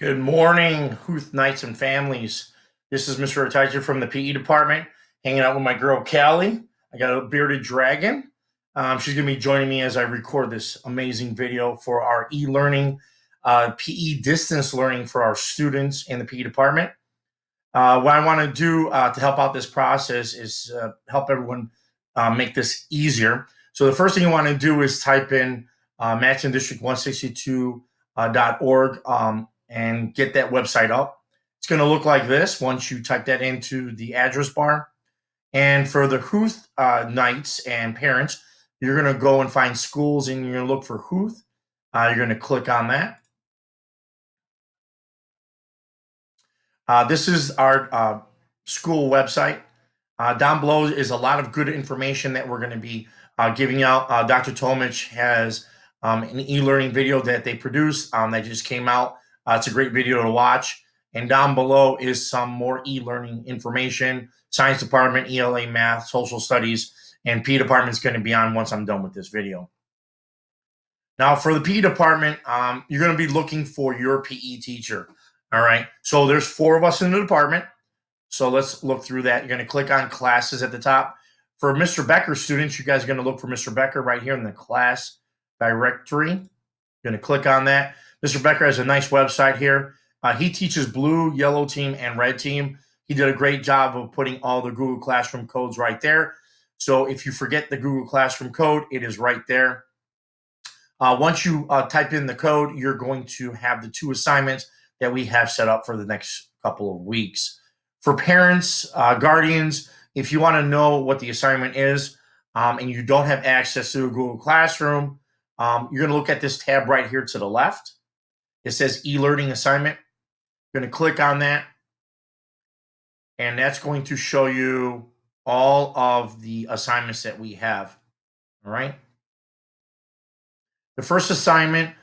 Good morning, Huth Knights and families. This is Mr. Otizer from the PE department, hanging out with my girl, Cali. I got a bearded dragon. She's going to be joining me as I record this amazing video for our e-learning, PE distance learning for our students in the PE department. What I want to do to help out this process is help everyone make this easier. So the first thing you want to do is type in Matching District 162.org and get that website up. It's going to look like this once you type that into the address bar. And for the Huth Knights and parents, you're going to go and find schools and you're going to look for Huth. You're going to click on that. This is our school website. Down below is a lot of good information that we're going to be giving out. Dr. Tomich has an e-learning video that they produced that just came out. It's a great video to watch. And down below is some more e-learning information. Science department, ELA, math, social studies, and PE department is going to be on once I'm done with this video. Now, for the PE department, you're going to be looking for your PE teacher. All right. So there's 4 of us in the department. So let's look through that. You're going to click on classes at the top. For Mr. Becker students, you guys are going to look for Mr. Becker right here in the class directory. You're going to click on that. Mr. Becker has a nice website here. He teaches blue, yellow team, and red team. He did a great job of putting all the Google Classroom codes right there. So if you forget the Google Classroom code, it is right there. Once you type in the code, you're going to have the 2 assignments that we have set up for the next couple of weeks. For parents, guardians, if you want to know what the assignment is and you don't have access to a Google Classroom, you're going to look at this tab right here to the left. It says e-learning assignment. You're going to click on that, and that's going to show you all of the assignments that we have. All right. The first assignment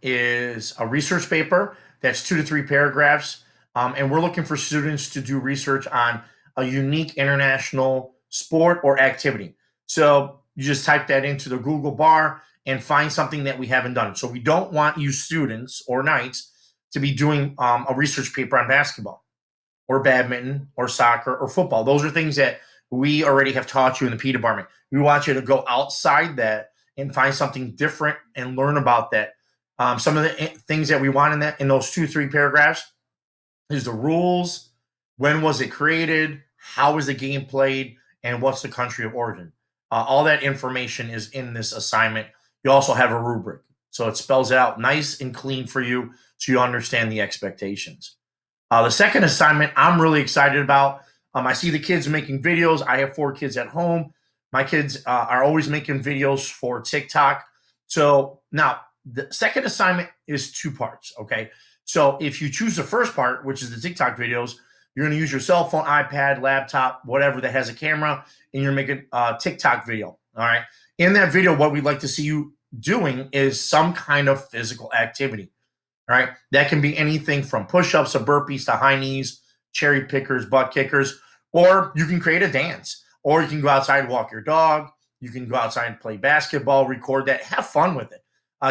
is a research paper that's 2 to 3 paragraphs. And we're looking for students to do research on a unique international sport or activity. So you just type that into the Google bar and find something that we haven't done. So we don't want you students or Knights to be doing a research paper on basketball or badminton or soccer or football. Those are things that we already have taught you in the PE department. We want you to go outside that and find something different and learn about that. Some of the things that we want in those 2-3 paragraphs is the rules, when was it created, how is the game played, and what's the country of origin. All that information is in this assignment. You also have a rubric. So it spells it out nice and clean for you so you understand the expectations. The second assignment I'm really excited about. I see the kids making videos. I have 4 kids at home. My kids are always making videos for TikTok. So now the second assignment is 2 parts, okay? So if you choose the first part, which is the TikTok videos, you're going to use your cell phone, iPad, laptop, whatever that has a camera, and you're making a TikTok video, all right? In that video, what we'd like to see you doing is some kind of physical activity, all right? That can be anything from push-ups to burpees to high knees, cherry pickers, butt kickers, or you can create a dance, or you can go outside and walk your dog. You can go outside and play basketball, record that, have fun with it.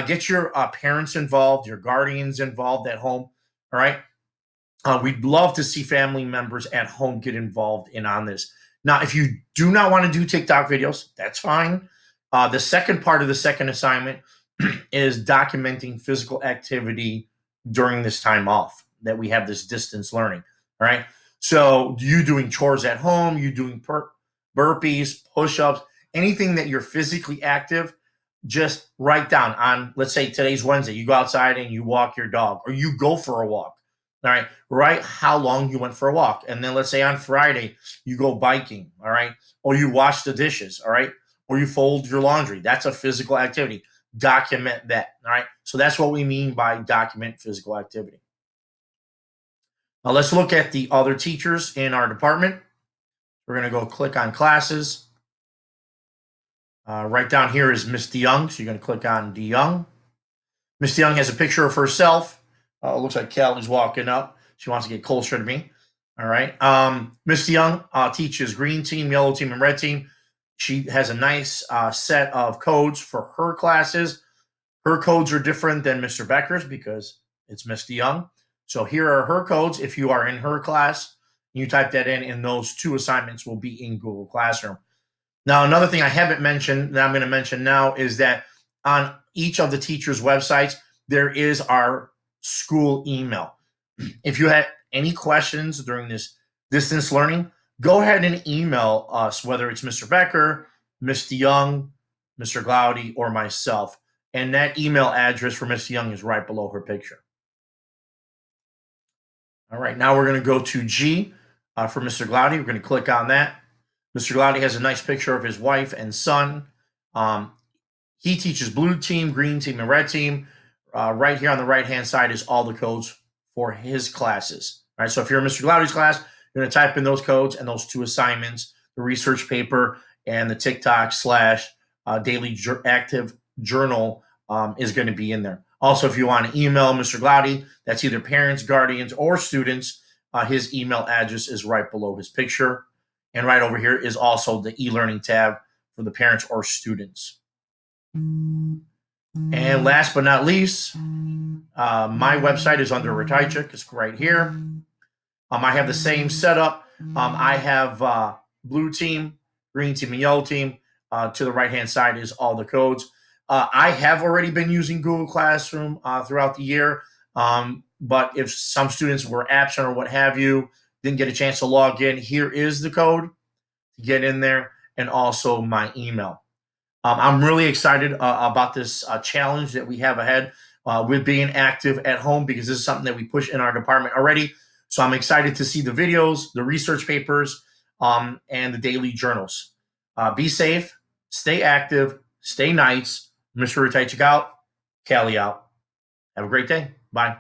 Get your parents involved, your guardians involved at home, all right? We'd love to see family members at home get involved on this. Now, if you do not want to do TikTok videos, that's fine. The second part of the second assignment is documenting physical activity during this time off that we have this distance learning, all right? So you doing chores at home, you doing burpees, push-ups, anything that you're physically active, just write down on, let's say today's Wednesday, you go outside and you walk your dog or you go for a walk. All right. Write how long you went for a walk. And then let's say on Friday, you go biking. All right. Or you wash the dishes. All right. Or you fold your laundry. That's a physical activity. Document that. All right. So that's what we mean by document physical activity. Now let's look at the other teachers in our department. We're going to go click on classes. Right down here is Miss DeYoung, so you're going to click on DeYoung. Miss DeYoung has a picture of herself. It looks like Callie's walking up. She wants to get closer to me. All right. Miss DeYoung teaches green team, yellow team, and red team. She has a nice set of codes for her classes. Her codes are different than Mr. Becker's because It's Miss DeYoung. So here are her codes. If you are in her class, you type that in, and those two assignments will be in Google Classroom. Now, another thing I haven't mentioned that I'm going to mention now is that on each of the teachers' websites, there is our school email. If you have any questions during this distance learning, go ahead and email us, whether it's Mr. Becker, Miss DeYoung, Mr. Glaudy, or myself. And that email address for Miss DeYoung is right below her picture. All right, now we're going to go to G for Mr. Glaudy. We're going to click on that. Mr. Glaudy has a nice picture of his wife and son. Um, he teaches blue team, green team, and red team. Right here on the right-hand side is all the codes for his classes. All right, so if you're in Mr. Glaudy's class, you're going to type in those codes and those two assignments, the research paper and the TikTok / daily active journal is going to be in there. Also, if you want to email Mr. Glaudy, that's either parents, guardians, or students, his email address is right below his picture. And right over here is also the e-learning tab for the parents or students. And last but not least, my website is under Retaichik. It's right here. I have the same setup. I have blue team, green team, and yellow team. To the right-hand side is all the codes. I have already been using Google Classroom throughout the year. But if some students were absent or what have you, didn't get a chance to log in, here is the code to get in there, and also my email. I'm really excited about this challenge that we have ahead with being active at home, because this is something that we push in our department already. So I'm excited to see the videos, the research papers, and the daily journals. Be safe, stay active, stay nice. Mr. Retaichik out, Cali out. Have a great day. Bye.